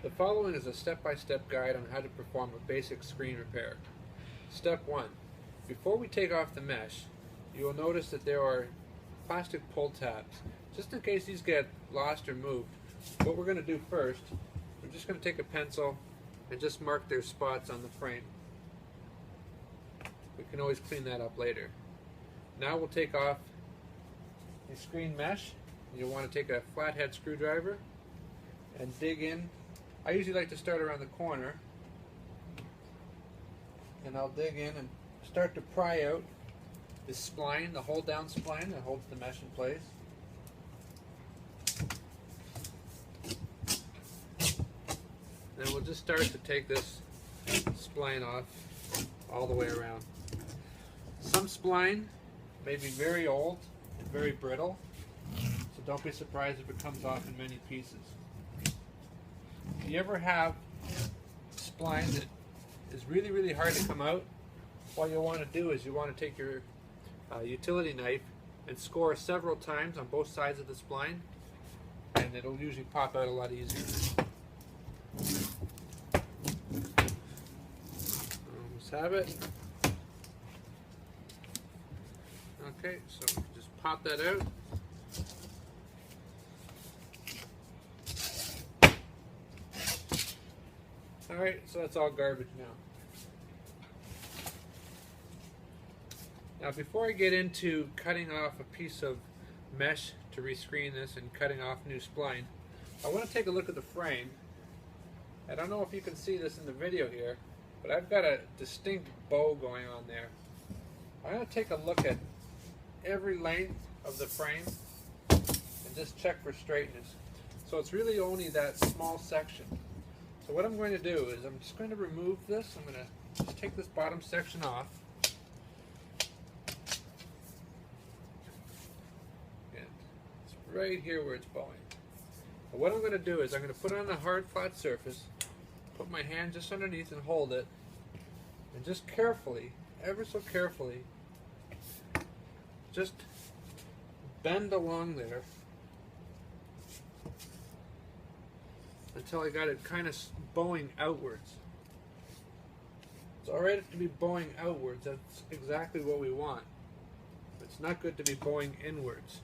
The following is a step-by-step guide on how to perform a basic screen repair. Step 1. Before we take off the mesh, you will notice that there are plastic pull tabs. Just in case these get lost or moved, what we're going to do first, we're just going to take a pencil and just mark their spots on the frame. We can always clean that up later. Now we'll take off the screen mesh. You'll want to take a flathead screwdriver and dig in. I usually like to start around the corner, and I'll dig in and start to pry out the spline, the hold down spline that holds the mesh in place. Then we'll just start to take this spline off all the way around. Some spline may be very old and very brittle, so don't be surprised if it comes off in many pieces. If you ever have spline that is really hard to come out, what you'll want to do is you want to take your utility knife and score several times on both sides of the spline, and it'll usually pop out a lot easier. Almost have it. Okay, so just pop that out. Alright, so that's all garbage now. Now before I get into cutting off a piece of mesh to rescreen this and cutting off new spline, I want to take a look at the frame. I don't know if you can see this in the video here, but I've got a distinct bow going on there. I'm going to take a look at every length of the frame and just check for straightness. So it's really only that small section. So what I'm going to do is I'm just going to remove this. I'm going to just take this bottom section off. And it's right here where it's bowing. And what I'm going to do is I'm going to put it on a hard flat surface, put my hand just underneath and hold it, and just carefully, ever so carefully, just bend along there until I got it kind of bowing outwards. It's alright to be bowing outwards, that's exactly what we want. It's not good to be bowing inwards,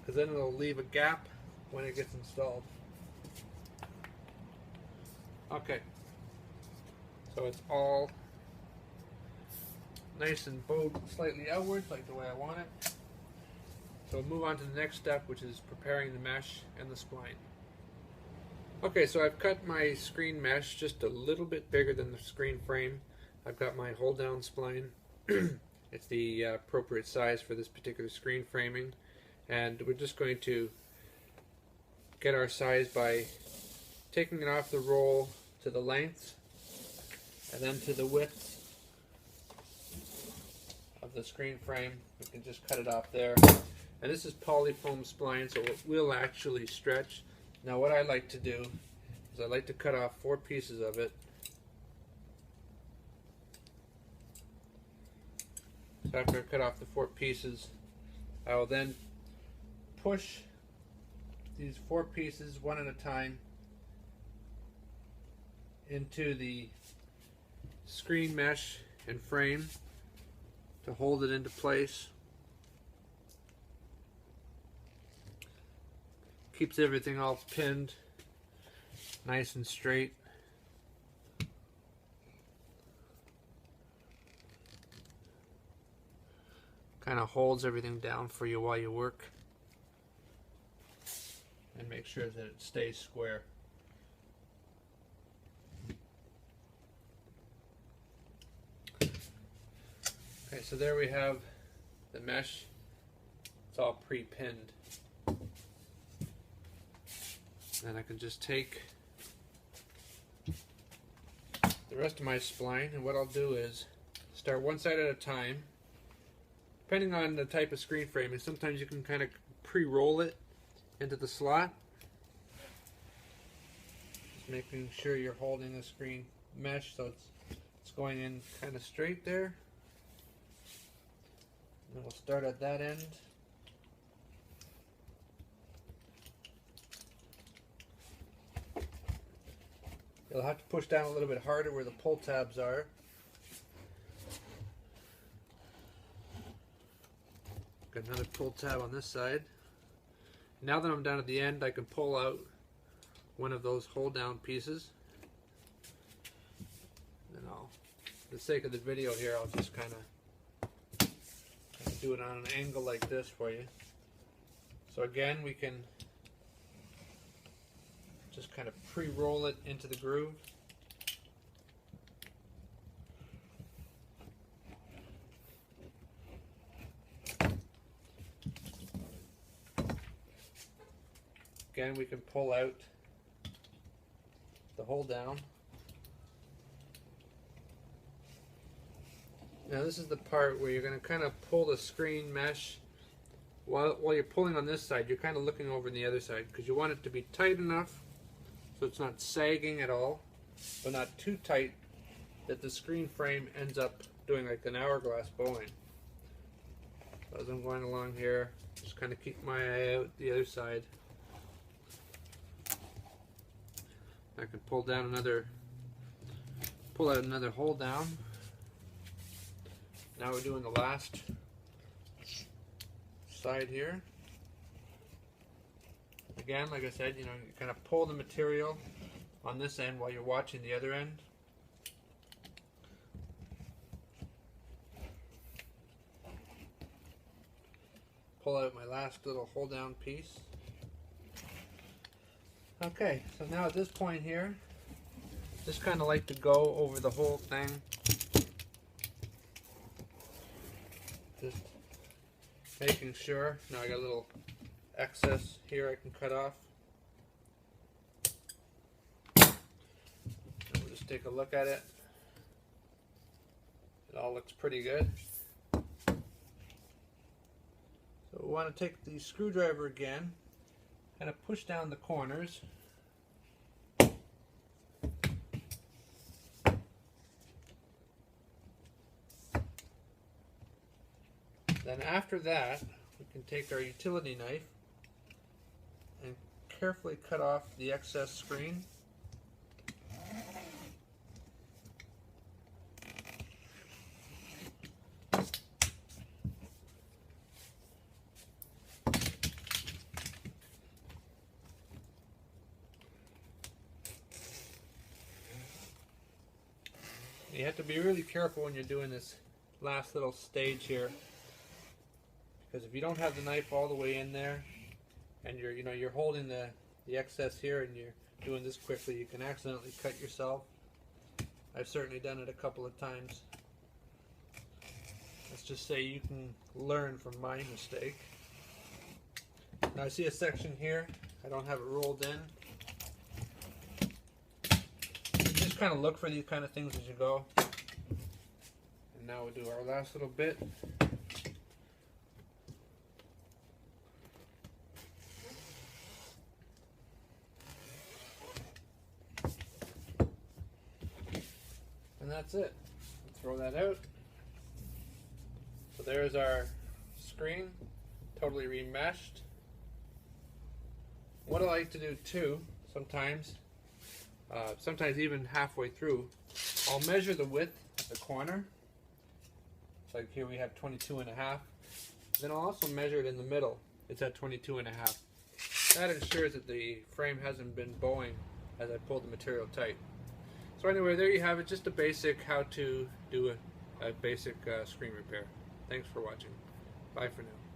because then it'll leave a gap when it gets installed. Okay, so it's all nice and bowed slightly outwards, like the way I want it. So we'll move on to the next step, which is preparing the mesh and the spline. Okay, so I've cut my screen mesh just a little bit bigger than the screen frame. I've got my hold down spline. It's the appropriate size for this particular screen framing. And we're just going to get our size by taking it off the roll to the length and then to the width of the screen frame. We can just cut it off there. And this is polyfoam spline, so it will actually stretch. Now what I like to do is I like to cut off 4 pieces of it. So after I cut off the 4 pieces, I will then push these 4 pieces one at a time into the screen mesh and frame to hold it into place. Keeps everything all pinned nice and straight. Kind of holds everything down for you while you work, and make sure that it stays square. Okay, so there we have the mesh. It's all pre-pinned. And I can just take the rest of my spline, and what I'll do is start one side at a time. Depending on the type of screen framing, sometimes you can kind of pre-roll it into the slot. Just making sure you're holding the screen mesh so it's going in kind of straight there. And we'll start at that end. You'll have to push down a little bit harder where the pull tabs are. Got another pull tab on this side. Now that I'm down at the end, I can pull out one of those hold down pieces. And for the sake of the video here, I'll just kind of do it on an angle like this for you. So again, we can just kind of pre-roll it into the groove. Again, we can pull out the hold down. Now this is the part where you're going to kind of pull the screen mesh. While you're pulling on this side, you're kind of looking over on the other side because you want it to be tight enough so it's not sagging at all, but not too tight that the screen frame ends up doing like an hourglass bowing. So as I'm going along here, just kind of keep my eye out the other side. I can pull out another hold down. Now we're doing the last side here. Again, like I said, you kind of pull the material on this end while you're watching the other end. Pull out my last little hold down piece. Okay, so now at this point here, just kind of like to go over the whole thing. Just making sure. Now I got a little excess here I can cut off. And we'll just take a look at it. It all looks pretty good. So we want to take the screwdriver again, kind of push down the corners. Then after that, we can take our utility knife and carefully cut off the excess screen. You have to be really careful when you're doing this last little stage here, because if you don't have the knife all the way in there and you're holding the excess here and you're doing this quickly, you can accidentally cut yourself. I've certainly done it a couple of times. Let's just say you can learn from my mistake. Now I see a section here, I don't have it rolled in. Just kind of look for these kind of things as you go. And now we'll do our last little bit. And that's it. Throw that out. So there's our screen, totally remeshed. What I like to do too, sometimes even halfway through, I'll measure the width at the corner. So like here we have 22.5. Then I'll also measure it in the middle. It's at 22.5. That ensures that the frame hasn't been bowing as I pull the material tight. So anyway, there you have it, just a basic how to do a basic screen repair. Thanks for watching. Bye for now.